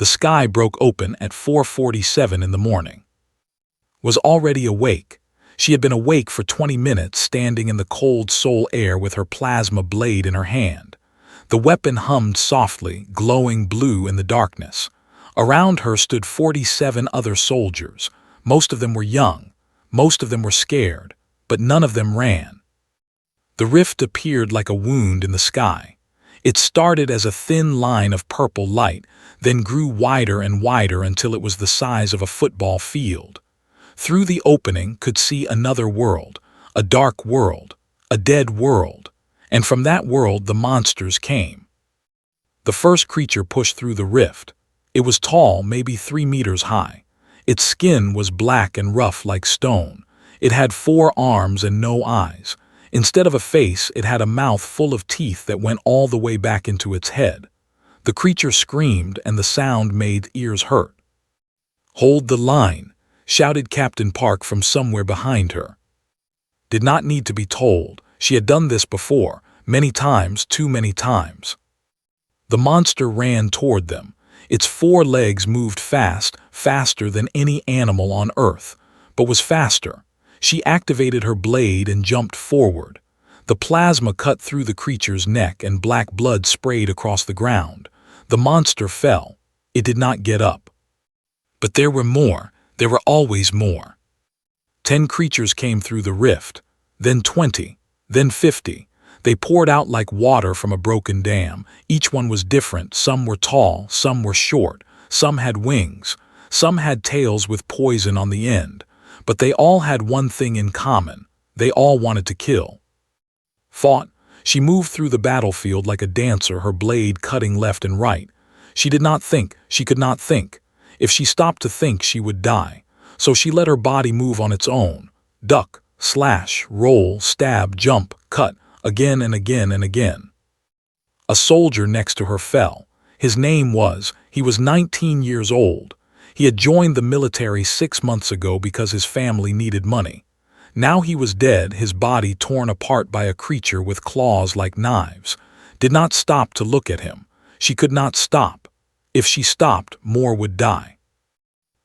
The sky broke open at 4:47 in the morning. Was already awake. She had been awake for 20 minutes, standing in the cold soul air with her plasma blade in her hand. The weapon hummed softly, glowing blue in the darkness. Around her stood 47 other soldiers. Most of them were young. Most of them were scared, but none of them ran. The rift appeared like a wound in the sky. It started as a thin line of purple light, then grew wider and wider until it was the size of a football field. Through the opening could see another world, a dark world, a dead world, and from that world the monsters came. The first creature pushed through the rift. It was tall, maybe 3 meters high. Its skin was black and rough like stone. It had 4 arms and no eyes. Instead of a face, it had a mouth full of teeth that went all the way back into its head. The creature screamed, and the sound made ears hurt. "Hold the line," shouted Captain Park from somewhere behind her. Did not need to be told. She had done this before, many times, too many times. The monster ran toward them. Its 4 legs moved fast, faster than any animal on Earth, but was faster. She activated her blade and jumped forward. The plasma cut through the creature's neck and black blood sprayed across the ground. The monster fell. It did not get up. But there were more. There were always more. 10 creatures came through the rift, then 20, then 50. They poured out like water from a broken dam. Each one was different. Some were tall, some were short, some had wings, some had tails with poison on the end. But they all had one thing in common. They all wanted to kill. Fought. She moved through the battlefield like a dancer, her blade cutting left and right. She did not think. She could not think. If she stopped to think, she would die. So she let her body move on its own. Duck, slash, roll, stab, jump, cut, again and again and again. A soldier next to her fell. His name was, he was 19 years old. He had joined the military 6 months ago because his family needed money. Now he was dead, his body torn apart by a creature with claws like knives. Did not stop to look at him. She could not stop. If she stopped, more would die.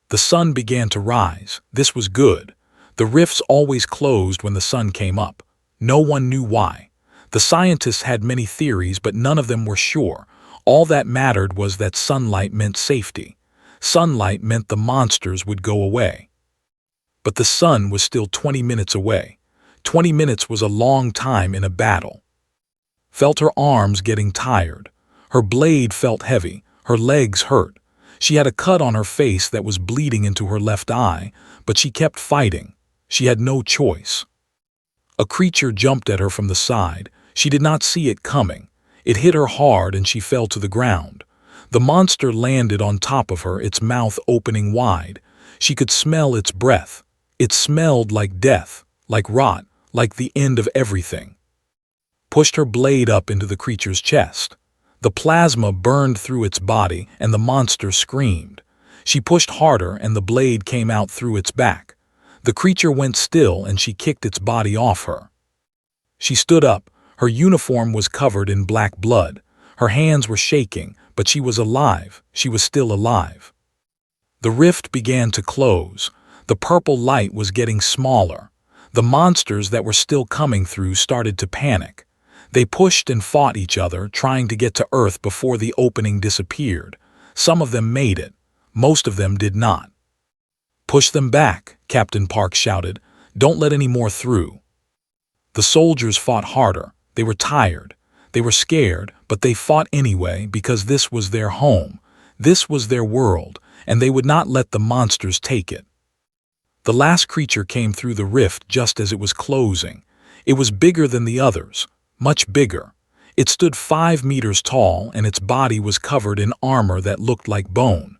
The sun began to rise. This was good. The rifts always closed when the sun came up. No one knew why. The scientists had many theories, but none of them were sure. All that mattered was that sunlight meant safety. Sunlight meant the monsters would go away. But the sun was still 20 minutes away. 20 minutes was a long time in a battle. Felt her arms getting tired. Her blade felt heavy. Her legs hurt. She had a cut on her face that was bleeding into her left eye, but she kept fighting. She had no choice. A creature jumped at her from the side. She did not see it coming. It hit her hard and she fell to the ground. The monster landed on top of her, its mouth opening wide. She could smell its breath. It smelled like death, like rot, like the end of everything. Pushed her blade up into the creature's chest. The plasma burned through its body and the monster screamed. She pushed harder and the blade came out through its back. The creature went still and she kicked its body off her. She stood up. Her uniform was covered in black blood. Her hands were shaking, but she was alive. She was still alive. The rift began to close. The purple light was getting smaller. The monsters that were still coming through started to panic. They pushed and fought each other, trying to get to Earth before the opening disappeared. Some of them made it. Most of them did not. "Push them back," Captain Park shouted. "Don't let any more through." The soldiers fought harder. They were tired. They were scared, but they fought anyway because this was their home. This was their world, and they would not let the monsters take it. The last creature came through the rift just as it was closing. It was bigger than the others, much bigger. It stood 5 meters tall, and its body was covered in armor that looked like bone.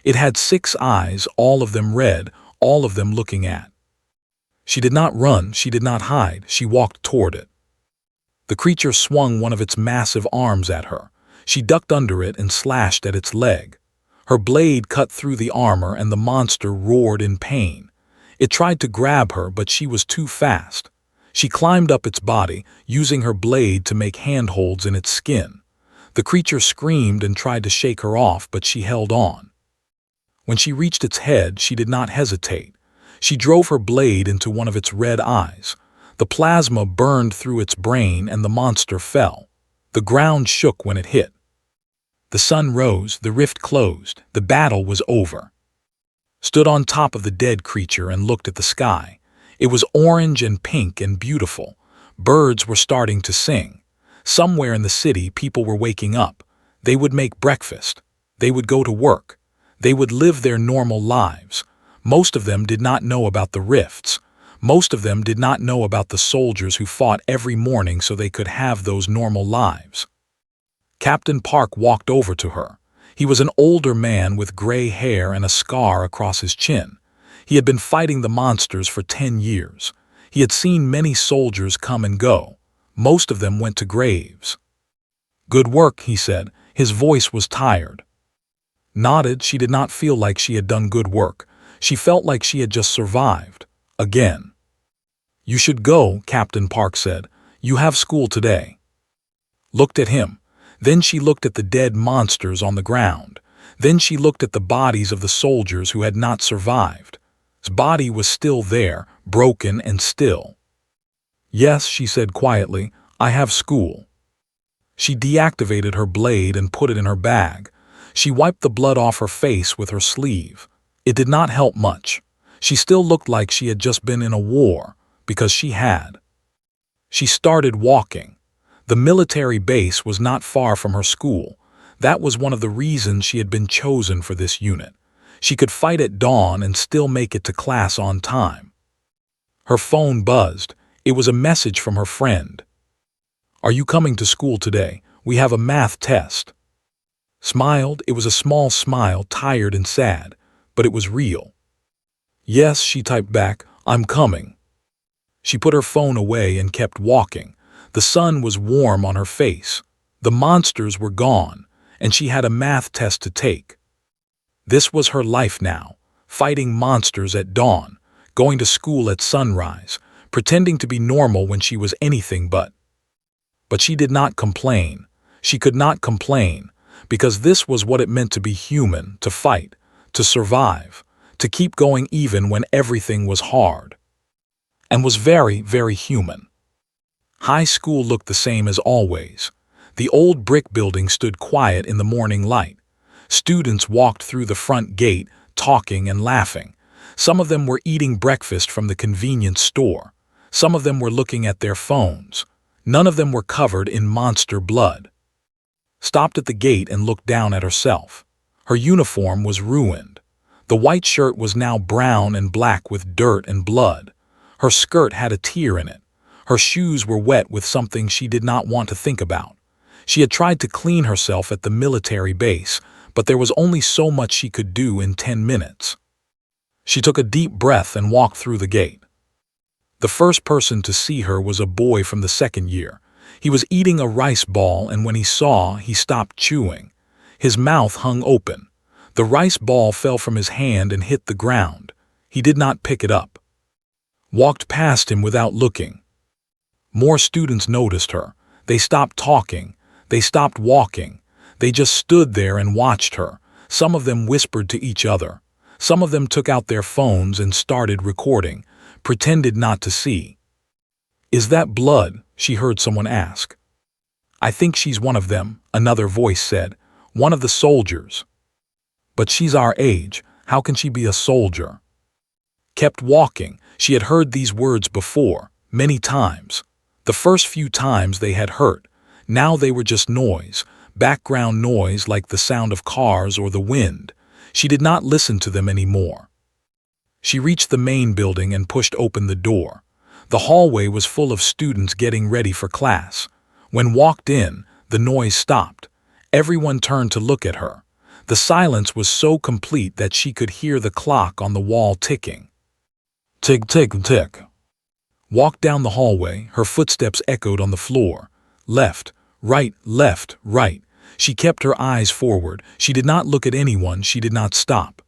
It had 6 eyes, all of them red, all of them looking at. She did not run, she did not hide, she walked toward it. The creature swung one of its massive arms at her. She ducked under it and slashed at its leg. Her blade cut through the armor and the monster roared in pain. It tried to grab her, but she was too fast. She climbed up its body, using her blade to make handholds in its skin. The creature screamed and tried to shake her off, but she held on. When she reached its head, she did not hesitate. She drove her blade into one of its red eyes. The plasma burned through its brain and the monster fell. The ground shook when it hit. The sun rose, the rift closed, the battle was over. Stood on top of the dead creature and looked at the sky. It was orange and pink and beautiful. Birds were starting to sing. Somewhere in the city, people were waking up. They would make breakfast. They would go to work. They would live their normal lives. Most of them did not know about the rifts. Most of them did not know about the soldiers who fought every morning so they could have those normal lives. Captain Park walked over to her. He was an older man with gray hair and a scar across his chin. He had been fighting the monsters for 10 years. He had seen many soldiers come and go. Most of them went to graves. "Good work," he said. His voice was tired. Nodded, she did not feel like she had done good work. She felt like she had just survived. Again. "You should go," Captain Park said. "You have school today." Looked at him. Then she looked at the dead monsters on the ground. Then she looked at the bodies of the soldiers who had not survived. His body was still there, broken and still. "Yes," she said quietly, "I have school." She deactivated her blade and put it in her bag. She wiped the blood off her face with her sleeve. It did not help much. She still looked like she had just been in a war, because she had. She started walking. The military base was not far from her school. That was one of the reasons she had been chosen for this unit. She could fight at dawn and still make it to class on time. Her phone buzzed. It was a message from her friend. "Are you coming to school today? We have a math test." Smiled. It was a small smile, tired and sad, but it was real. "Yes," she typed back, "I'm coming." She put her phone away and kept walking. The sun was warm on her face. The monsters were gone, and she had a math test to take. This was her life now, fighting monsters at dawn, going to school at sunrise, pretending to be normal when she was anything but. But she did not complain. She could not complain, because this was what it meant to be human, to fight, to survive, to keep going even when everything was hard. And was very, very human. High school looked the same as always. The old brick building stood quiet in the morning light. Students walked through the front gate, talking and laughing. Some of them were eating breakfast from the convenience store. Some of them were looking at their phones. None of them were covered in monster blood. Stopped at the gate and looked down at herself. Her uniform was ruined. The white shirt was now brown and black with dirt and blood. Her skirt had a tear in it. Her shoes were wet with something she did not want to think about. She had tried to clean herself at the military base, but there was only so much she could do in 10 minutes. She took a deep breath and walked through the gate. The first person to see her was a boy from the second year. He was eating a rice ball, and when he saw, he stopped chewing. His mouth hung open. The rice ball fell from his hand and hit the ground. He did not pick it up. Walked past him without looking. More students noticed her. They stopped talking. They stopped walking. They just stood there and watched her. Some of them whispered to each other. Some of them took out their phones and started recording, pretended not to see. "Is that blood?" she heard someone ask. "I think she's one of them," another voice said. "One of the soldiers." "But she's our age. How can she be a soldier?" Kept walking. She had heard these words before, many times. The first few times they had hurt. Now they were just noise, background noise like the sound of cars or the wind. She did not listen to them anymore. She reached the main building and pushed open the door. The hallway was full of students getting ready for class. When walked in, the noise stopped. Everyone turned to look at her. The silence was so complete that she could hear the clock on the wall ticking. Tick, tick, tick. Walked down the hallway, her footsteps echoed on the floor. Left, right, left, right. She kept her eyes forward. She did not look at anyone. She did not stop.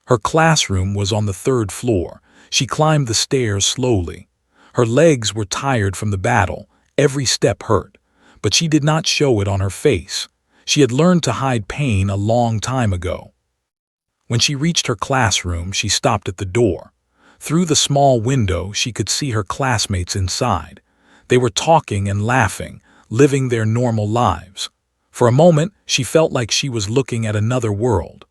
Her classroom was on the 3rd floor. She climbed the stairs slowly. Her legs were tired from the battle. Every step hurt. but she did not show it on her face. She had learned to hide pain a long time ago. When she reached her classroom, she stopped at the door. Through the small window, she could see her classmates inside. They were talking and laughing, living their normal lives. For a moment, she felt like she was looking at another world.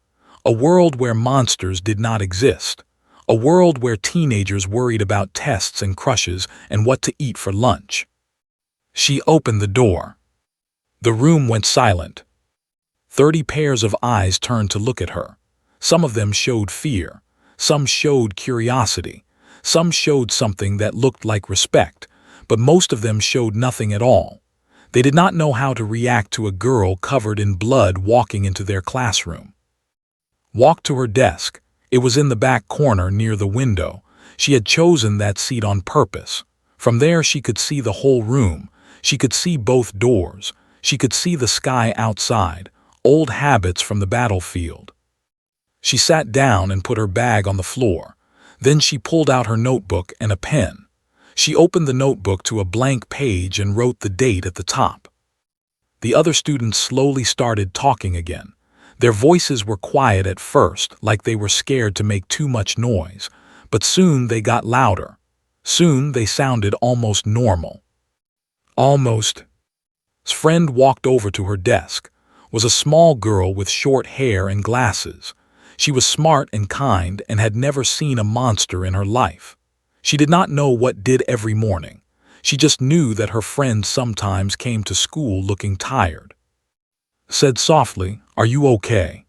A world where monsters did not exist. A world where teenagers worried about tests and crushes and what to eat for lunch. She opened the door. The room went silent. 30 pairs of eyes turned to look at her. Some of them showed fear. Some showed curiosity. Some showed something that looked like respect, but most of them showed nothing at all. They did not know how to react to a girl covered in blood walking into their classroom. Walked to her desk. It was in the back corner near the window. She had chosen that seat on purpose. From there she could see the whole room. She could see both doors. She could see the sky outside, old habits from the battlefield. She sat down and put her bag on the floor. Then she pulled out her notebook and a pen. She opened the notebook to a blank page and wrote the date at the top. The other students slowly started talking again. Their voices were quiet at first, like they were scared to make too much noise, but soon they got louder. Soon they sounded almost normal. Almost. His friend walked over to her desk. Was a small girl with short hair and glasses. She was smart and kind and had never seen a monster in her life. She did not know what did every morning. She just knew that her friend sometimes came to school looking tired. Said softly, "Are you okay?"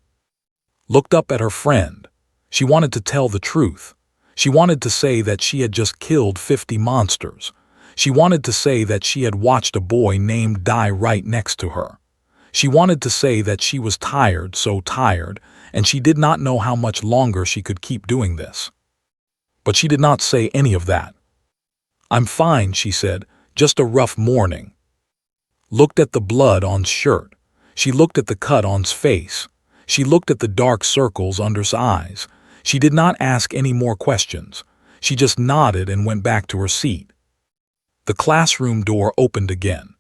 Looked up at her friend. She wanted to tell the truth. She wanted to say that she had just killed 50 monsters. She wanted to say that she had watched a boy named die right next to her. She wanted to say that she was tired, so tired, and she did not know how much longer she could keep doing this. But she did not say any of that. "I'm fine," she said, "just a rough morning." Looked at the blood on's shirt. She looked at the cut on's face. She looked at the dark circles under's eyes. She did not ask any more questions. She just nodded and went back to her seat. The classroom door opened again.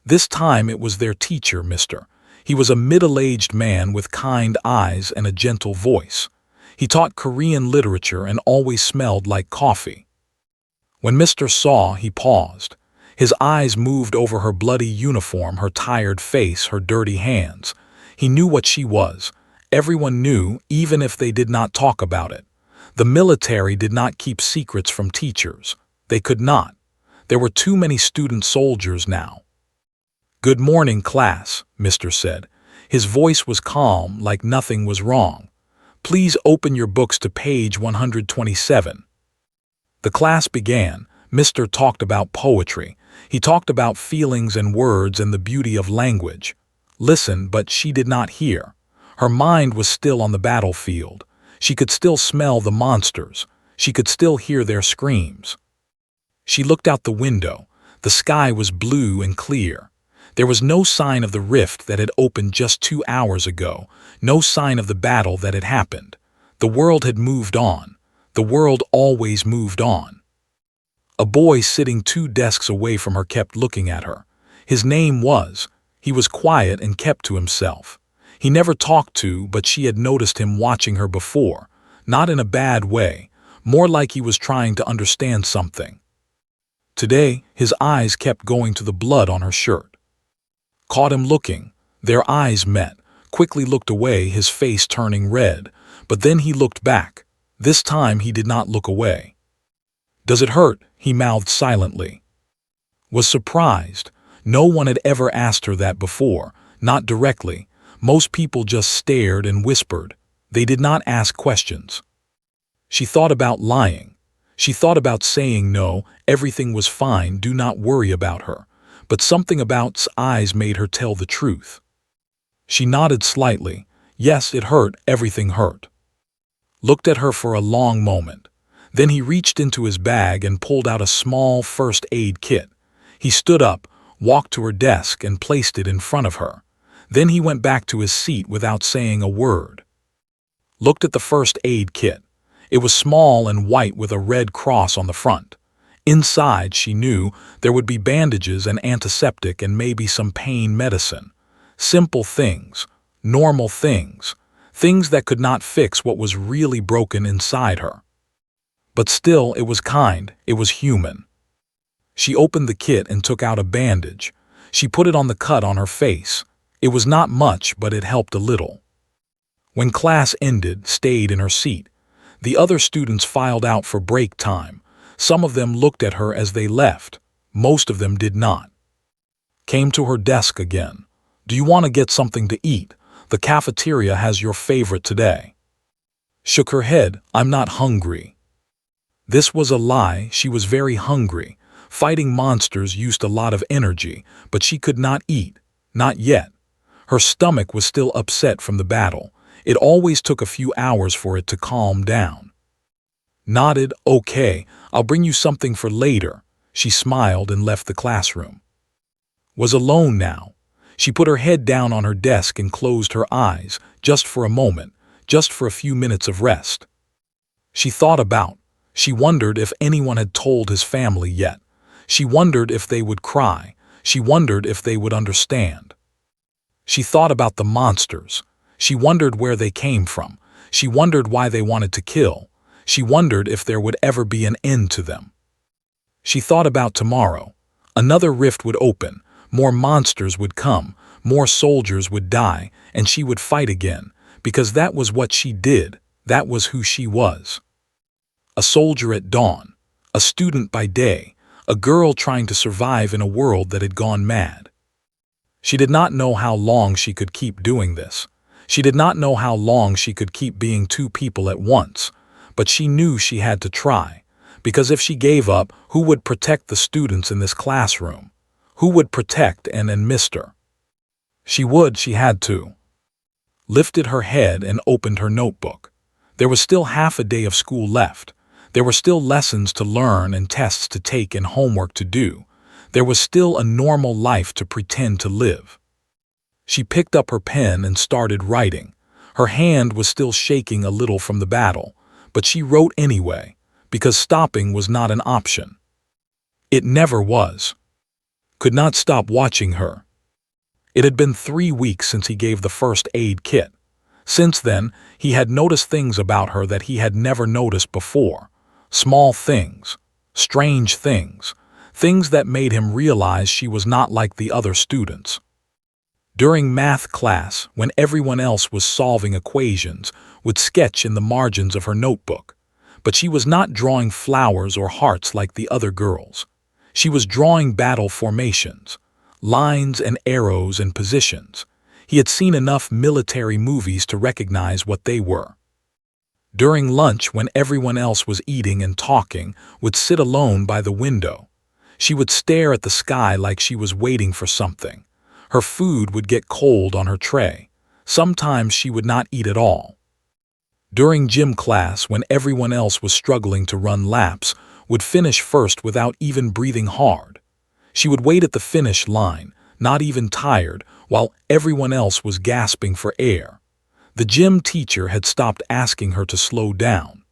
This time it was their teacher, Mr. He was a middle-aged man with kind eyes and a gentle voice. He taught Korean literature and always smelled like coffee. When Mr. saw, he paused. His eyes moved over her bloody uniform, her tired face, her dirty hands. He knew what she was. Everyone knew, even if they did not talk about it. The military did not keep secrets from teachers. They could not. There were too many student soldiers now. "Good morning, class," Mr. said. His voice was calm, like nothing was wrong. "Please open your books to page 127. The class began. Mr. talked about poetry. He talked about feelings and words and the beauty of language. Listen, but she did not hear. Her mind was still on the battlefield. She could still smell the monsters. She could still hear their screams. She looked out the window. The sky was blue and clear. There was no sign of the rift that had opened just 2 hours ago, no sign of the battle that had happened. The world had moved on. The world always moved on. A boy sitting 2 desks away from her kept looking at her. His name was. He was quiet and kept to himself. He never talked to, but she had noticed him watching her before, not in a bad way, more like he was trying to understand something. Today, his eyes kept going to the blood on her shirt. Caught him looking. Their eyes met, quickly looked away, his face turning red, but then he looked back. This time he did not look away. "Does it hurt?" he mouthed silently. Was surprised. No one had ever asked her that before, not directly. Most people just stared and whispered. They did not ask questions. She thought about lying. She thought about saying no, everything was fine, do not worry about her. But something about his eyes made her tell the truth. She nodded slightly. Yes, it hurt, everything hurt. Looked at her for a long moment. Then he reached into his bag and pulled out a small first aid kit. He stood up, walked to her desk and placed it in front of her. Then he went back to his seat without saying a word. Looked at the first aid kit. It was small and white with a red cross on the front. Inside, she knew there would be bandages and antiseptic and maybe some pain medicine. Simple things, normal things, things that could not fix what was really broken inside her. But still, it was kind, it was human. She opened the kit and took out a bandage. She put it on the cut on her face. It was not much, but it helped a little. When class ended, stayed in her seat. The other students filed out for break time. Some of them looked at her as they left. Most of them did not. Came to her desk again. Do you want to get something to eat? The cafeteria has your favorite today. Shook her head. I'm not hungry. This was a lie. She was very hungry. Fighting monsters used a lot of energy, but she could not eat. Not yet. Her stomach was still upset from the battle. It always took a few hours for it to calm down. Nodded. Okay, I'll bring you something for later. She smiled and left the classroom. Was alone now. She put her head down on her desk and closed her eyes, just for a moment, just for a few minutes of rest. She thought about. She wondered if anyone had told his family yet. She wondered if they would cry. She wondered if they would understand. She thought about the monsters. She wondered where they came from. She wondered why they wanted to kill. She wondered if there would ever be an end to them. She thought about tomorrow. Another rift would open. More monsters would come. More soldiers would die, and she would fight again, because that was what she did. That was who she was. A soldier at dawn. A student by day. A girl trying to survive in a world that had gone mad. She did not know how long she could keep doing this. She did not know how long she could keep being two people at once, but she knew she had to try, because if she gave up, who would protect the students in this classroom? Who would protect and miss her? She had to. Lifted her head and opened her notebook. There was still half a day of school left. There were still lessons to learn and tests to take and homework to do. There was still a normal life to pretend to live. She picked up her pen and started writing. Her hand was still shaking a little from the battle, but she wrote anyway, because stopping was not an option. It never was. Could not stop watching her. It had been 3 weeks since he gave the first aid kit. Since then, he had noticed things about her that he had never noticed before. Small things, strange things, things that made him realize she was not like the other students. During math class, when everyone else was solving equations, would sketch in the margins of her notebook. But she was not drawing flowers or hearts like the other girls. She was drawing battle formations, lines and arrows and positions. He had seen enough military movies to recognize what they were. During lunch, when everyone else was eating and talking, would sit alone by the window. She would stare at the sky like she was waiting for something. Her food would get cold on her tray. Sometimes she would not eat at all. During gym class, when everyone else was struggling to run laps, would finish first without even breathing hard. She would wait at the finish line, not even tired, while everyone else was gasping for air. The gym teacher had stopped asking her to slow down.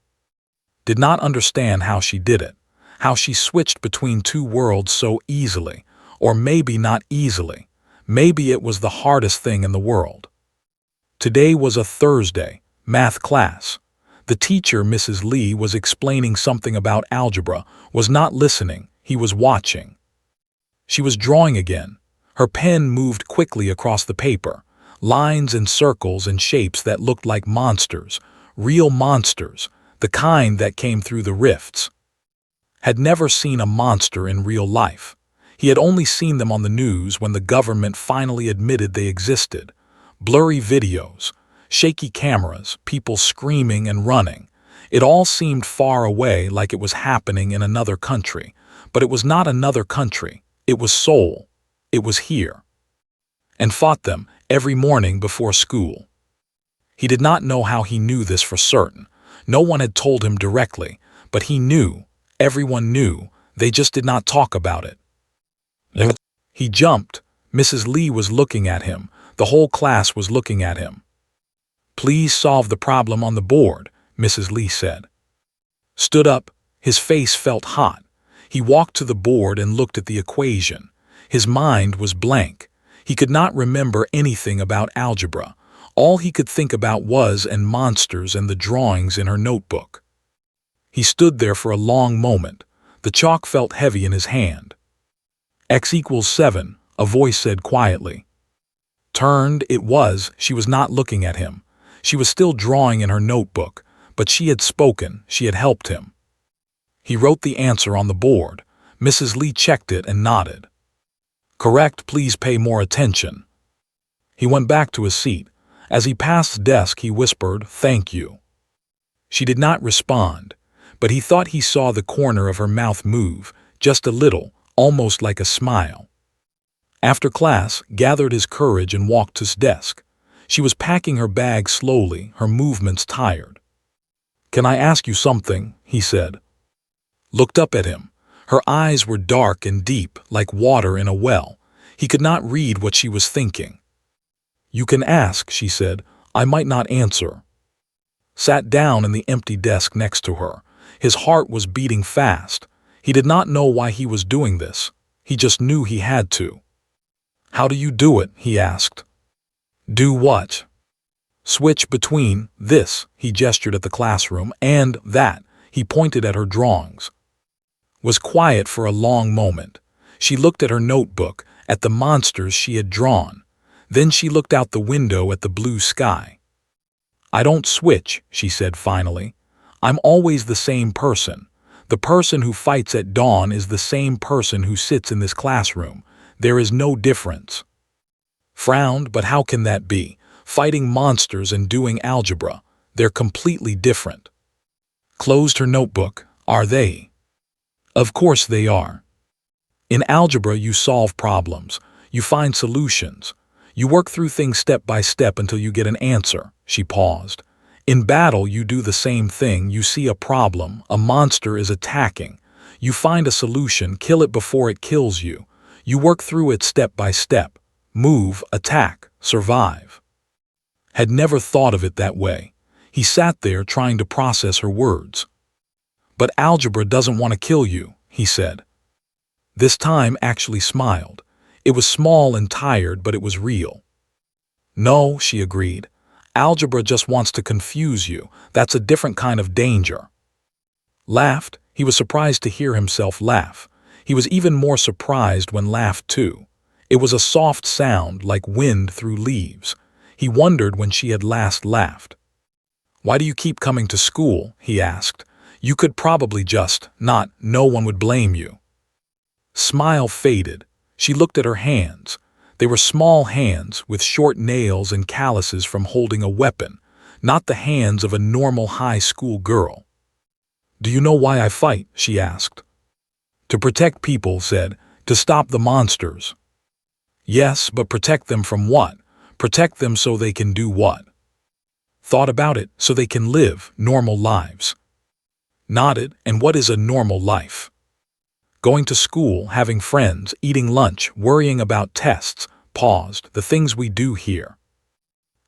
Did not understand how she did it, how she switched between two worlds so easily, or maybe not easily. Maybe it was the hardest thing in the world. Today was a Thursday, math class. The teacher, Mrs. Lee, was explaining something about algebra, was not listening, he was watching. She was drawing again. Her pen moved quickly across the paper, lines and circles and shapes that looked like monsters, real monsters, the kind that came through the rifts. Had never seen a monster in real life. He had only seen them on the news when the government finally admitted they existed. Blurry videos, shaky cameras, people screaming and running. It all seemed far away, like it was happening in another country. But it was not another country. It was Seoul. It was here. And fought them every morning before school. He did not know how he knew this for certain. No one had told him directly, but he knew. Everyone knew. They just did not talk about it. He jumped. Mrs. Lee was looking at him. The whole class was looking at him. Please solve the problem on the board, Mrs. Lee said. Stood up. His face felt hot. He walked to the board and looked at the equation. His mind was blank. He could not remember anything about algebra. All he could think about was and monsters and the drawings in her notebook. He stood there for a long moment. The chalk felt heavy in his hand. X equals 7, a voice said quietly. Turned, it was, she was not looking at him. She was still drawing in her notebook, but she had spoken, she had helped him. He wrote the answer on the board. Mrs. Lee checked it and nodded. Correct, please pay more attention. He went back to his seat. As he passed the desk, he whispered, "Thank you." She did not respond, but he thought he saw the corner of her mouth move, just a little, almost like a smile. After class, gathered his courage and walked to his desk. She was packing her bag slowly, her movements tired. "Can I ask you something?" he said. Looked up at him. Her eyes were dark and deep, like water in a well. He could not read what she was thinking. "You can ask," she said. "I might not answer." Sat down in the empty desk next to her. His heart was beating fast. He did not know why he was doing this. He just knew he had to. "How do you do it?" he asked. "Do what?" "Switch between this," he gestured at the classroom, "and that." He pointed at her drawings. Was quiet for a long moment. She looked at her notebook, at the monsters she had drawn. Then she looked out the window at the blue sky. "I don't switch," she said finally. "I'm always the same person. The person who fights at dawn is the same person who sits in this classroom. There is no difference." Frowned, but how can that be? Fighting monsters and doing algebra. They're completely different. Closed her notebook. Are they? Of course they are. In algebra, you solve problems. You find solutions. You work through things step by step until you get an answer. She paused. In battle, you do the same thing. You see a problem. A monster is attacking. You find a solution, kill it before it kills you. You work through it step by step. Move, attack, survive. Had never thought of it that way. He sat there trying to process her words. "But algebra doesn't want to kill you," he said. This time actually smiled. It was small and tired, but it was real. "No," she agreed. "Algebra just wants to confuse you. That's a different kind of danger." Laughed. He was surprised to hear himself laugh. He was even more surprised when laughed too. It was a soft sound, like wind through leaves. He wondered when she had last laughed. "Why do you keep coming to school?" he asked. "You could probably just not, no one would blame you." Smile faded. She looked at her hands. They were small hands with short nails and calluses from holding a weapon, not the hands of a normal high school girl. "Do you know why I fight?" she asked. "To protect people," said. "To stop the monsters." "Yes, but protect them from what? Protect them so they can do what?" Thought about it, so they can live normal lives. Nodded. "And what is a normal life?" "Going to school, having friends, eating lunch, worrying about tests." Paused. "The things we do here."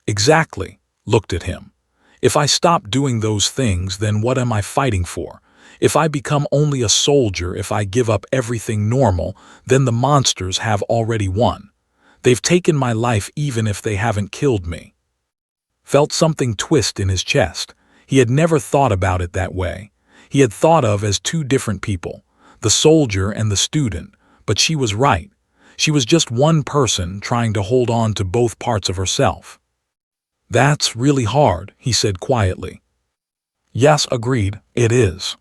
"Exactly." Looked at him. "If I stop doing those things, then what am I fighting for? If I become only a soldier, if I give up everything normal, then the monsters have already won. They've taken my life even if they haven't killed me." Felt something twist in his chest. He had never thought about it that way. He had thought of as two different people, the soldier and the student, but she was right. She was just one person trying to hold on to both parts of herself. "That's really hard," he said quietly. "Yes," agreed, "it is."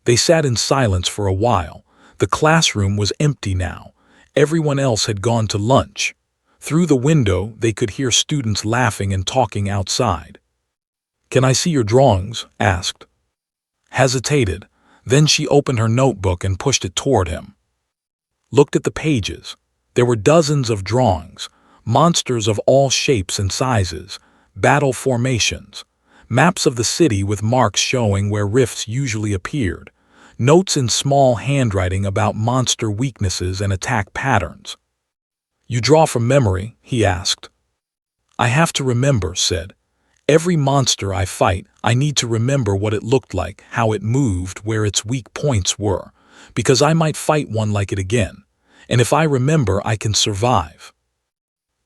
They sat in silence for a while. The classroom was empty now. Everyone else had gone to lunch. Through the window, they could hear students laughing and talking outside. "Can I see your drawings?" asked. Hesitated. Then she opened her notebook and pushed it toward him. Looked at the pages. There were dozens of drawings, monsters of all shapes and sizes, battle formations, maps of the city with marks showing where rifts usually appeared, notes in small handwriting about monster weaknesses and attack patterns. "You draw from memory?" he asked. "I have to remember," said. "Every monster I fight, I need to remember what it looked like, how it moved, where its weak points were. because I might fight one like it again. And if I remember, I can survive.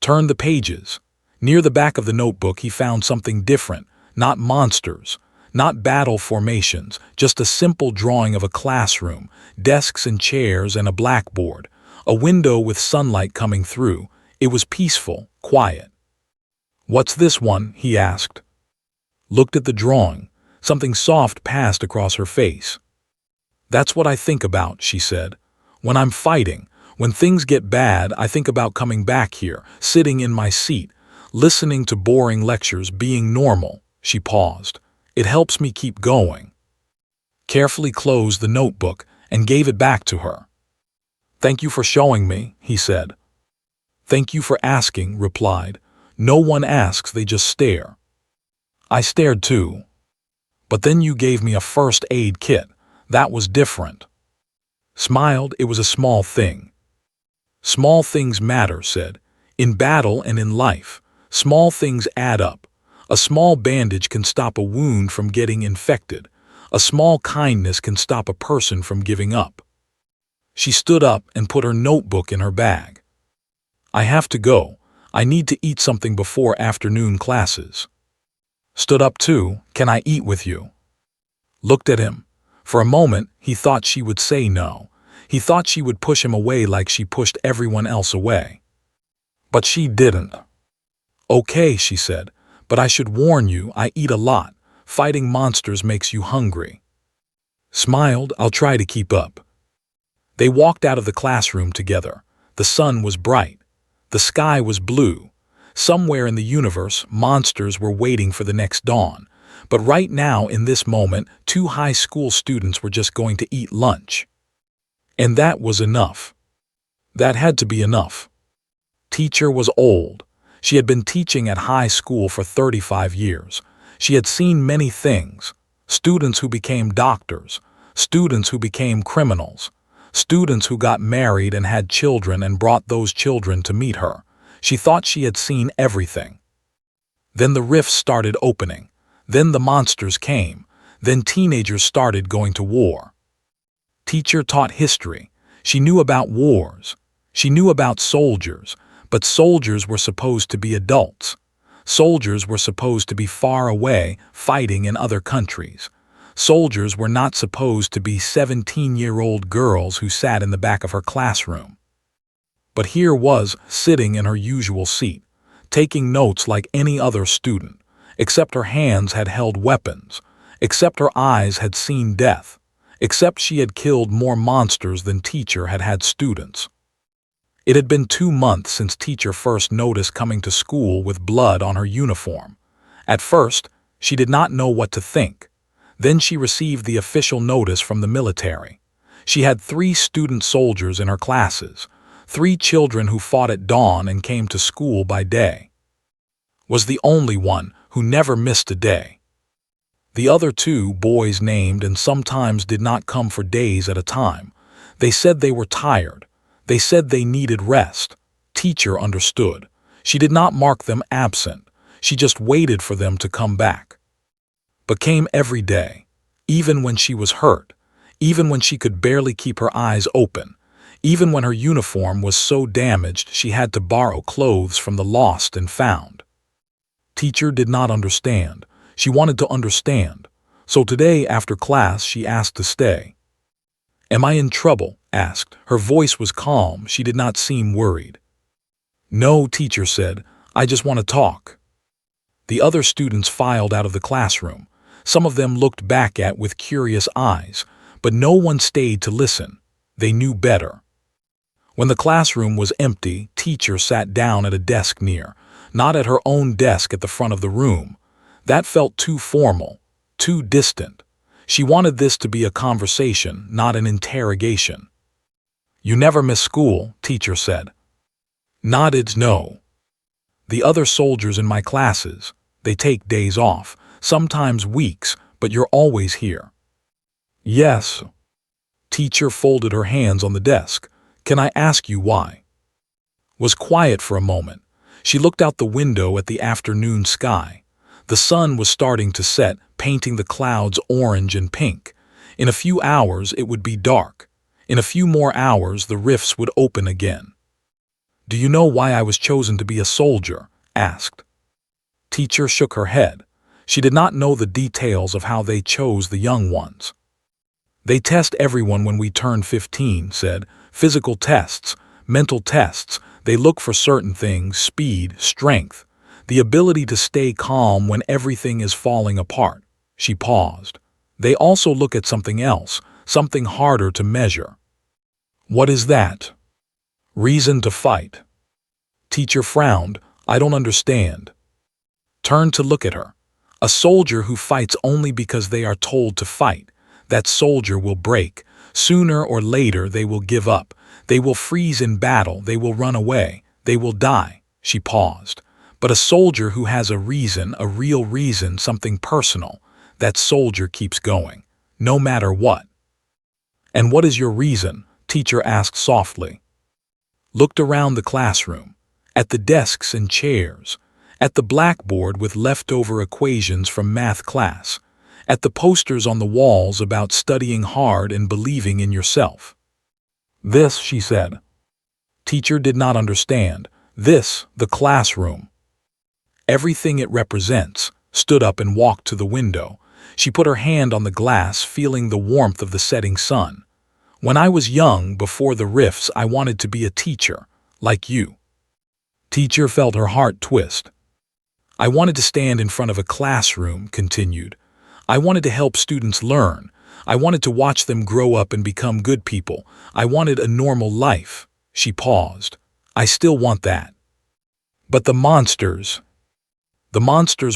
Turn the pages. Near the back of the notebook, he found something different. Not monsters, not battle formations, just a simple drawing of a classroom, desks and chairs and a blackboard, a window with sunlight coming through. It was peaceful, quiet. "What's this one?" he asked. Looked at the drawing. Something soft passed across her face. "That's what I think about," she said. "When I'm fighting, when things get bad, I think about coming back here, sitting in my seat, listening to boring lectures, being normal." She paused. "It helps me keep going." Carefully closed the notebook and gave it back to her. "Thank you for showing me," he said. "Thank you for asking," replied. "No one asks, they just stare." "I stared too. But then you gave me a first aid kit. That was different." Smiled. "It was a small thing." "Small things matter," said. "In battle and in life, small things add up. A small bandage can stop a wound from getting infected. A small kindness can stop a person from giving up." She stood up and put her notebook in her bag. "I have to go. I need to eat something before afternoon classes." Stood up too. "Can I eat with you?" Looked at him. For a moment, he thought she would say no. He thought she would push him away like she pushed everyone else away. But she didn't. "Okay," she said, "but I should warn you, I eat a lot. Fighting monsters makes you hungry." Smiled. "I'll try to keep up." They walked out of the classroom together. The sun was bright. The sky was blue. Somewhere in the universe, monsters were waiting for the next dawn. But right now, in this moment, 2 high school students were just going to eat lunch. And that was enough. That had to be enough. Teacher was old. She had been teaching at high school for 35 years. She had seen many things. Students who became doctors. Students who became criminals. Students who got married and had children and brought those children to meet her. She thought she had seen everything. Then the rifts started opening. Then the monsters came. Then teenagers started going to war. Teacher taught history. She knew about wars. She knew about soldiers. But soldiers were supposed to be adults. Soldiers were supposed to be far away, fighting in other countries. Soldiers were not supposed to be 17-year-old girls who sat in the back of her classroom. But here was, sitting in her usual seat, taking notes like any other student, except her hands had held weapons, except her eyes had seen death, except she had killed more monsters than teacher had had students. It had been 2 months since teacher first noticed coming to school with blood on her uniform. At first, she did not know what to think. Then she received the official notice from the military. She had 3 student soldiers in her classes, 3 children who fought at dawn and came to school by day. Was the only one who never missed a day. The other 2 boys named and sometimes did not come for days at a time. They said they were tired. They said they needed rest. Teacher understood. She did not mark them absent. She just waited for them to come back. But came every day, even when she was hurt, even when she could barely keep her eyes open, even when her uniform was so damaged she had to borrow clothes from the lost and found. Teacher did not understand. She wanted to understand. So today after class she asked to stay. "Am I in trouble?" asked. Her voice was calm. She did not seem worried. "No," teacher said. "I just want to talk." The other students filed out of the classroom. Some of them looked back at with curious eyes, but no one stayed to listen. They knew better. When the classroom was empty, teacher sat down at a desk near, not at her own desk at the front of the room. That felt too formal, too distant. She wanted this to be a conversation, not an interrogation. "You never miss school," teacher said. Nodded no. "The other soldiers in my classes, they take days off, sometimes weeks, but you're always here." "Yes." Teacher folded her hands on the desk. "Can I ask you why?" Was quiet for a moment. She looked out the window at the afternoon sky. The sun was starting to set, painting the clouds orange and pink. In a few hours it would be dark. In a few more hours, the rifts would open again. "Do you know why I was chosen to be a soldier?" asked. Teacher shook her head. She did not know the details of how they chose the young ones. "They test everyone when we turn 15, said. Physical tests, mental tests. They look for certain things, speed, strength, the ability to stay calm when everything is falling apart." She paused. "They also look at something else, something harder to measure." "What is that?" "Reason to fight." Teacher frowned. "I don't understand." Turned to look at her. "A soldier who fights only because they are told to fight, that soldier will break. Sooner or later they will give up. They will freeze in battle. They will run away. They will die." She paused. "But a soldier who has a reason, a real reason, something personal, that soldier keeps going, no matter what." "And what is your reason?" Teacher asked softly. Looked around the classroom, at the desks and chairs, at the blackboard with leftover equations from math class, at the posters on the walls about studying hard and believing in yourself. "This," she said. Teacher did not understand. "This, the classroom. Everything it represents." Stood up and walked to the window. She put her hand on the glass, feeling the warmth of the setting sun. "When I was young, before the rifts, I wanted to be a teacher, like you." Teacher felt her heart twist. "I wanted to stand in front of a classroom," continued. "I wanted to help students learn. I wanted to watch them grow up and become good people. I wanted a normal life." She paused. "I still want that. But the monsters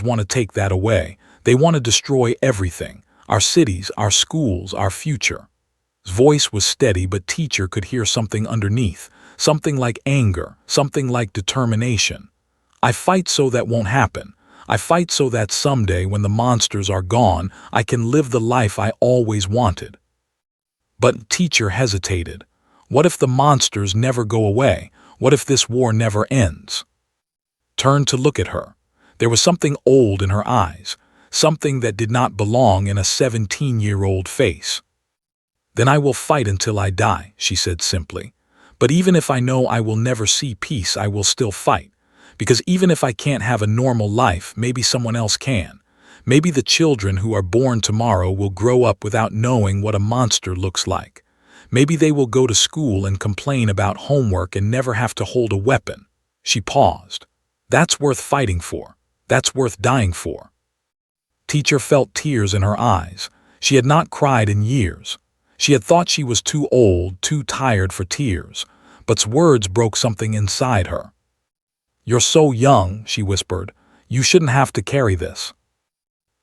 want to take that away. They want to destroy everything. Our cities, our schools, our future." His voice was steady, but Teacher could hear something underneath, something like anger, something like determination. "I fight so that won't happen. I fight so that someday, when the monsters are gone, I can live the life I always wanted." But Teacher hesitated. "What if the monsters never go away? What if this war never ends?" Turned to look at her. There was something old in her eyes, something that did not belong in a 17-year-old face. "Then I will fight until I die," she said simply. "But even if I know I will never see peace, I will still fight. Because even if I can't have a normal life, maybe someone else can. Maybe the children who are born tomorrow will grow up without knowing what a monster looks like. Maybe they will go to school and complain about homework and never have to hold a weapon." She paused. "That's worth fighting for. That's worth dying for." Teacher felt tears in her eyes. She had not cried in years. She had thought she was too old, too tired for tears. But words broke something inside her. "You're so young," she whispered. "You shouldn't have to carry this."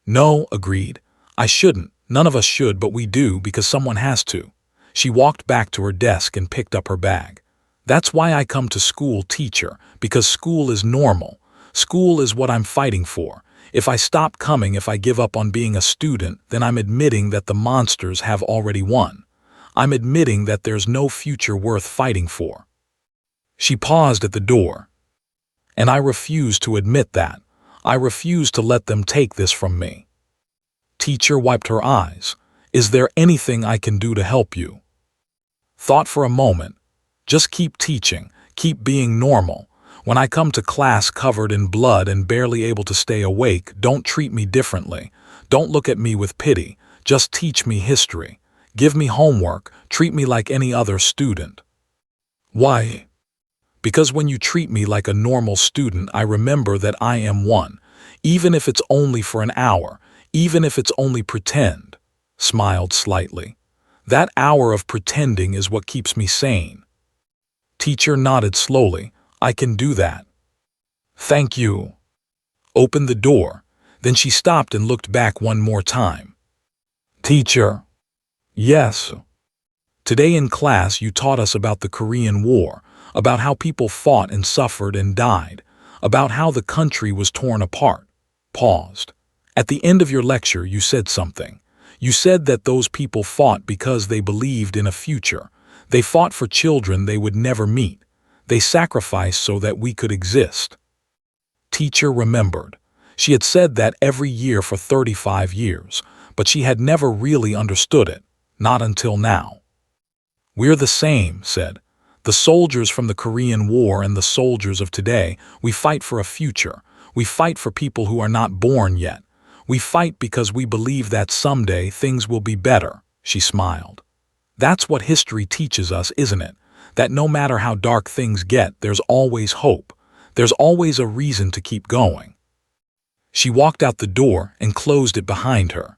"No," agreed. "I shouldn't. None of us should, but we do because someone has to." She walked back to her desk and picked up her bag. "That's why I come to school, Teacher, because school is normal. School is what I'm fighting for. If I stop coming, if I give up on being a student, then I'm admitting that the monsters have already won. I'm admitting that there's no future worth fighting for." She paused at the door. "And I refuse to admit that. I refuse to let them take this from me." Teacher wiped her eyes. "Is there anything I can do to help you?" Thought for a moment. "Just keep teaching, keep being normal. When I come to class covered in blood and barely able to stay awake, don't treat me differently. Don't look at me with pity. Just teach me history. Give me homework. Treat me like any other student." "Why?" "Because when you treat me like a normal student, I remember that I am one. Even if it's only for an hour. Even if it's only pretend." Smiled slightly. "That hour of pretending is what keeps me sane." Teacher nodded slowly. "I can do that." "Thank you." Opened the door. Then she stopped and looked back one more time. "Teacher." "Yes." "Today in class you taught us about the Korean War, about how people fought and suffered and died, about how the country was torn apart." Paused. "At the end of your lecture you said something. You said that those people fought because they believed in a future. They fought for children they would never meet. They sacrificed so that we could exist." Teacher remembered. She had said that every year for 35 years, but she had never really understood it, not until now. "We're the same," said. "The soldiers from the Korean War and the soldiers of today, we fight for a future. We fight for people who are not born yet. We fight because we believe that someday things will be better," she smiled. "That's what history teaches us, isn't it? That no matter how dark things get, there's always hope. There's always a reason to keep going." She walked out the door and closed it behind her.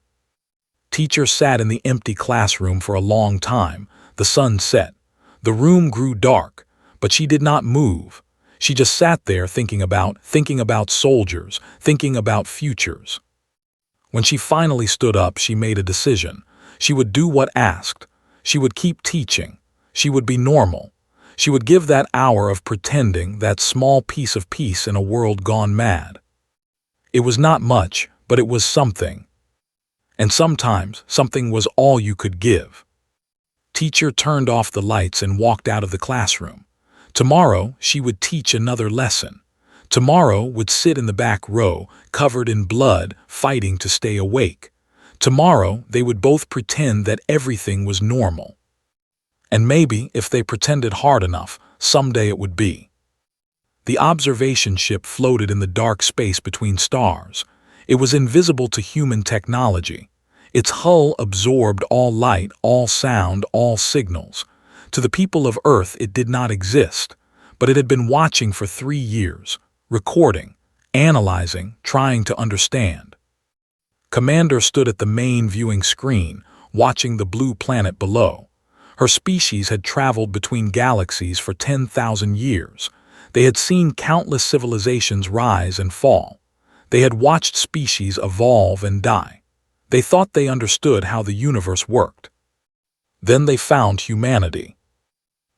Teacher sat in the empty classroom for a long time. The sun set. The room grew dark, but she did not move. She just sat there thinking about soldiers, thinking about futures. When she finally stood up, she made a decision. She would do what asked. She would keep teaching. She would be normal. She would give that hour of pretending, that small piece of peace in a world gone mad. It was not much, but it was something. And sometimes, something was all you could give. Teacher turned off the lights and walked out of the classroom. Tomorrow, she would teach another lesson. Tomorrow would sit in the back row, covered in blood, fighting to stay awake. Tomorrow, they would both pretend that everything was normal. And maybe, if they pretended hard enough, someday it would be. The observation ship floated in the dark space between stars. It was invisible to human technology. Its hull absorbed all light, all sound, all signals. To the people of Earth, it did not exist, but it had been watching for 3 years, recording, analyzing, trying to understand. Commander stood at the main viewing screen, watching the blue planet below. Her species had traveled between galaxies for 10,000 years. They had seen countless civilizations rise and fall. They had watched species evolve and die. They thought they understood how the universe worked. Then they found humanity.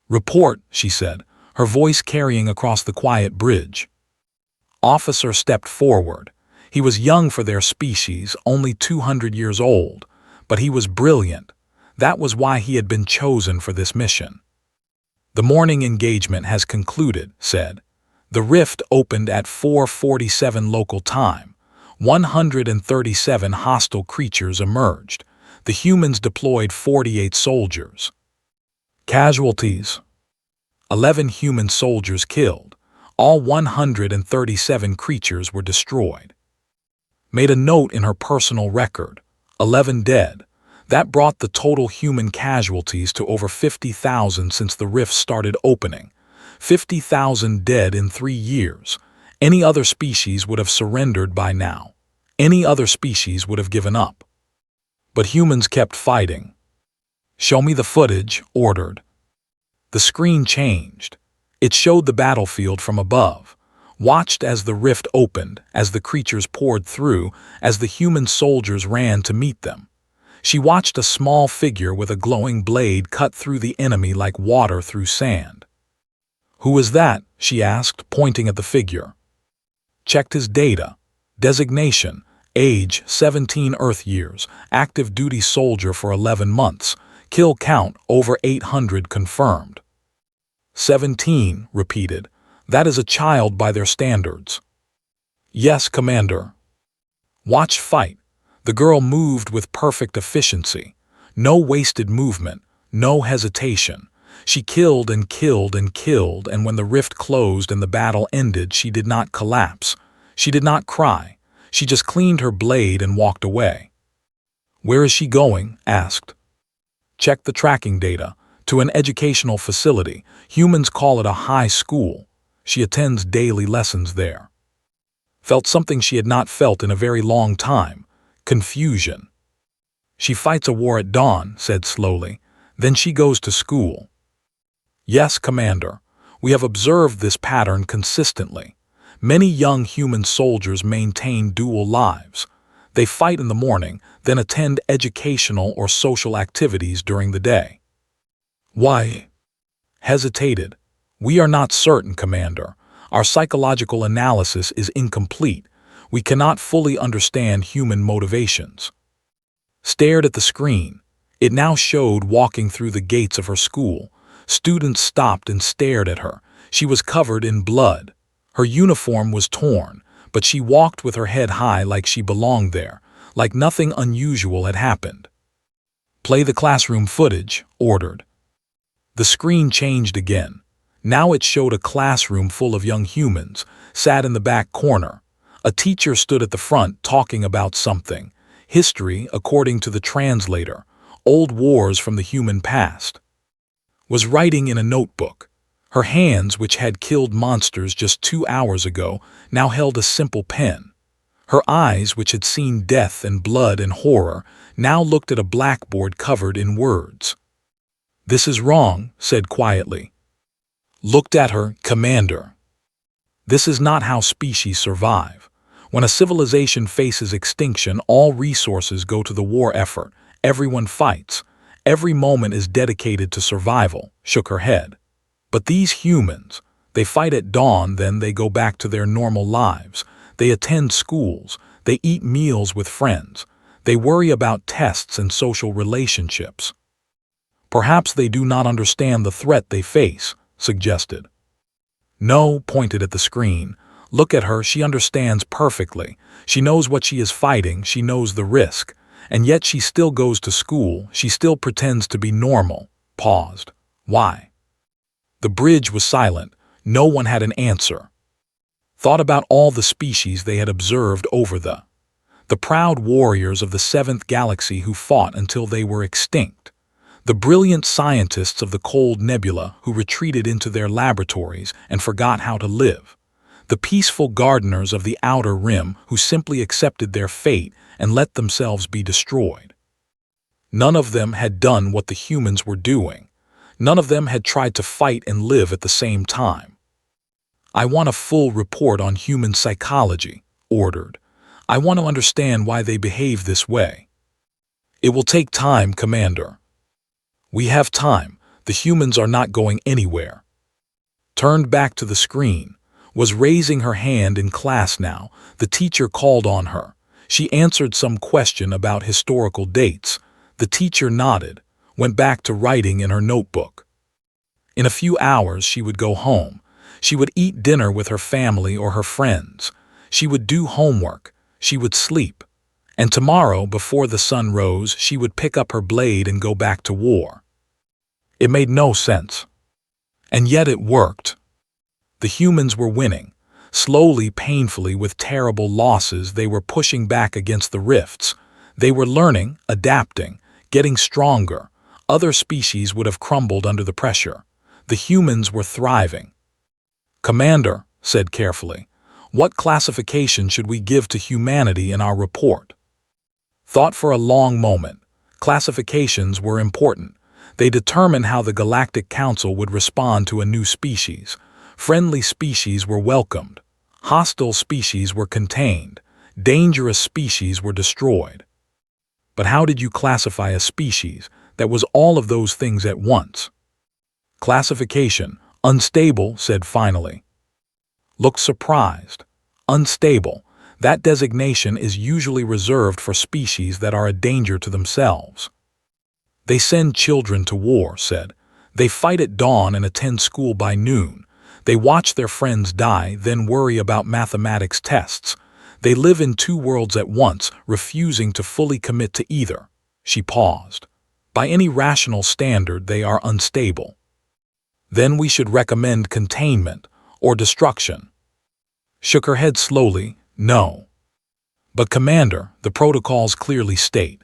"Report," she said, her voice carrying across the quiet bridge. Officer stepped forward. He was young for their species, only 200 years old, but he was brilliant. That was why he had been chosen for this mission. "The morning engagement has concluded," said. "The rift opened at 4:47 local time. 137 hostile creatures emerged. The humans deployed 48 soldiers. Casualties: 11 human soldiers killed. All 137 creatures were destroyed." Made a note in her personal record. 11 dead. That brought the total human casualties to over 50,000 since the rift started opening. 50,000 dead in 3 years. Any other species would have surrendered by now. Any other species would have given up. But humans kept fighting. "Show me the footage," ordered. The screen changed. It showed the battlefield from above. Watched as the rift opened, as the creatures poured through, as the human soldiers ran to meet them. She watched a small figure with a glowing blade cut through the enemy like water through sand. "Who is that?" she asked, pointing at the figure. Checked his data. Designation: age 17 Earth years, active duty soldier for 11 months, kill count over 800 confirmed. 17, repeated. "That is a child by their standards." "Yes, Commander." Watched fight. The girl moved with perfect efficiency. No wasted movement, no hesitation. She killed and killed and killed, and when the rift closed and the battle ended, she did not collapse. She did not cry. She just cleaned her blade and walked away. "Where is she going?" asked. Checked the tracking data. To an educational facility. Humans call it a high school. She attends daily lessons there. Felt something she had not felt in a very long time. Confusion. "She fights a war at dawn," said slowly. "Then she goes to school." "Yes, Commander. We have observed this pattern consistently. Many young human soldiers maintain dual lives. They fight in the morning, then attend educational or social activities during the day." "Why?" Hesitated. "We are not certain, Commander. Our psychological analysis is incomplete. We cannot fully understand human motivations." Stared at the screen. It now showed walking through the gates of her school. Students stopped and stared at her. She was covered in blood. Her uniform was torn, but she walked with her head high like she belonged there, like nothing unusual had happened. "Play the classroom footage," ordered. The screen changed again. Now it showed a classroom full of young humans, sat in the back corner. A teacher stood at the front talking about something. History, according to the translator. Old wars from the human past. Was writing in a notebook. Her hands, which had killed monsters just 2 hours ago, now held a simple pen. Her eyes, which had seen death and blood and horror, now looked at a blackboard covered in words. "This is wrong," said quietly. Looked at her, "Commander. This is not how species survive. When a civilization faces extinction, all resources go to the war effort. Everyone fights. Every moment is dedicated to survival," shook her head. "But these humans, they fight at dawn, then they go back to their normal lives. They attend schools. They eat meals with friends. They worry about tests and social relationships." "Perhaps they do not understand the threat they face," suggested. "No," pointed at the screen. "Look at her, she understands perfectly. She knows what she is fighting, she knows the risk. And yet she still goes to school, she still pretends to be normal." Paused. "Why?" The bridge was silent. No one had an answer. Thought about all the species they had observed over the proud warriors of the 7th galaxy who fought until they were extinct. The brilliant scientists of the cold nebula who retreated into their laboratories and forgot how to live. The peaceful gardeners of the outer rim who simply accepted their fate and let themselves be destroyed. None of them had done what the humans were doing. None of them had tried to fight and live at the same time. "I want a full report on human psychology," ordered. "I want to understand why they behave this way." "It will take time, Commander." "We have time. The humans are not going anywhere." Turned back to the screen. Was raising her hand in class now. The teacher called on her. She answered some question about historical dates. The teacher nodded, went back to writing in her notebook. In a few hours she would go home. She would eat dinner with her family or her friends. She would do homework. She would sleep. And tomorrow, before the sun rose, she would pick up her blade and go back to war. It made no sense. And yet it worked. The humans were winning. Slowly, painfully, with terrible losses, they were pushing back against the rifts. They were learning, adapting, getting stronger. Other species would have crumbled under the pressure. The humans were thriving. "Commander," said carefully, "what classification should we give to humanity in our report?" Thought for a long moment. Classifications were important. They determined how the Galactic Council would respond to a new species. Friendly species were welcomed. Hostile species were contained. Dangerous species were destroyed. But how did you classify a species that was all of those things at once? Classification, unstable, said finally. Looked surprised. Unstable. That designation is usually reserved for species that are a danger to themselves. They send children to war, said. They fight at dawn and attend school by noon. They watch their friends die, then worry about mathematics tests. They live in two worlds at once, refusing to fully commit to either. She paused. By any rational standard, they are unstable. Then we should recommend containment or destruction. Shook her head slowly, no. But Commander, the protocols clearly state.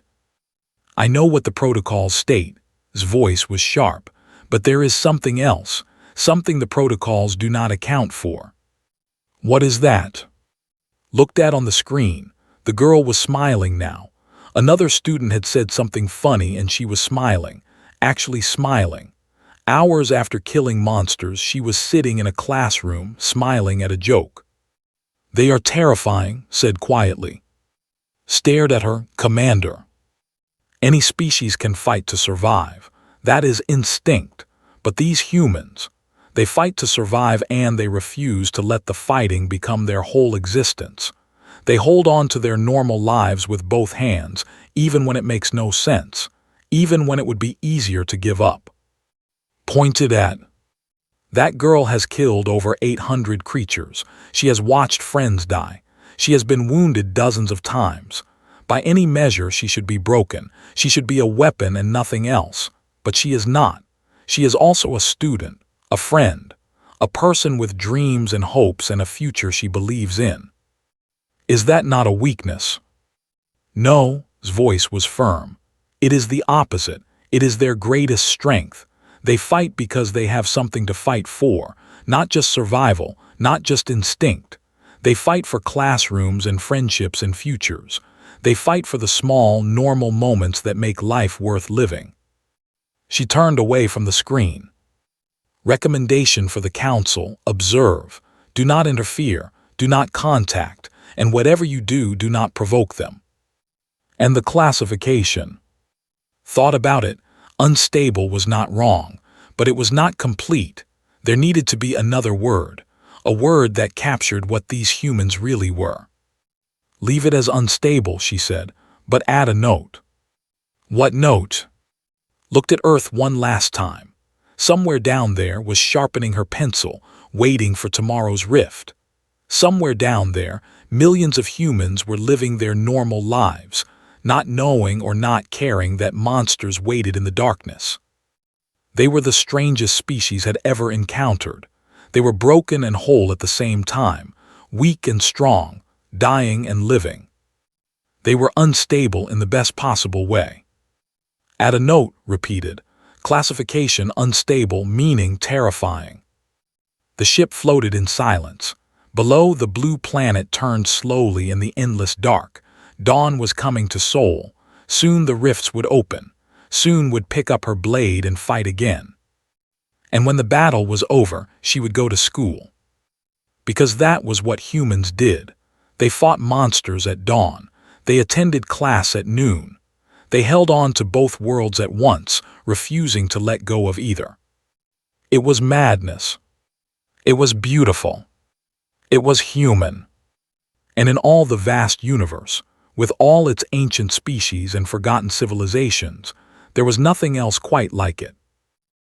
I know what the protocols state. His voice was sharp. But there is something else, something the protocols do not account for. What is that? Looked at on the screen. The girl was smiling now. Another student had said something funny and she was smiling, actually smiling. Hours after killing monsters, she was sitting in a classroom, smiling at a joke. They are terrifying, said quietly. Stared at her, Commander. Any species can fight to survive. That is instinct. But these humans, they fight to survive and they refuse to let the fighting become their whole existence. They hold on to their normal lives with both hands, even when it makes no sense, even when it would be easier to give up. Pointed at. That girl has killed over 800 creatures. She has watched friends die. She has been wounded dozens of times. By any measure, she should be broken. She should be a weapon and nothing else. But she is not. She is also a student, a friend, a person with dreams and hopes and a future she believes in. Is that not a weakness? No, his voice was firm. It is the opposite. It is their greatest strength. They fight because they have something to fight for, not just survival, not just instinct. They fight for classrooms and friendships and futures. They fight for the small, normal moments that make life worth living. She turned away from the screen. Recommendation for the council: observe, do not interfere, do not contact, and whatever you do, do not provoke them. And the classification. Thought about it, unstable was not wrong, but it was not complete. There needed to be another word, a word that captured what these humans really were. Leave it as unstable, she said, but add a note. What note? Looked at Earth one last time. Somewhere down there was sharpening her pencil, waiting for tomorrow's rift. Somewhere down there, millions of humans were living their normal lives, not knowing or not caring that monsters waited in the darkness. They were the strangest species had ever encountered. They were broken and whole at the same time, weak and strong, dying and living. They were unstable in the best possible way. Add a note, repeated. Classification: unstable, meaning terrifying. The ship floated in silence. Below, the blue planet turned slowly in the endless dark. Dawn was coming to Seoul. Soon the rifts would open. Soon would pick up her blade and fight again. And when the battle was over, she would go to school. Because that was what humans did. They fought monsters at dawn. They attended class at noon. They held on to both worlds at once, refusing to let go of either. It was madness. It was beautiful. It was human. And in all the vast universe, with all its ancient species and forgotten civilizations, there was nothing else quite like it.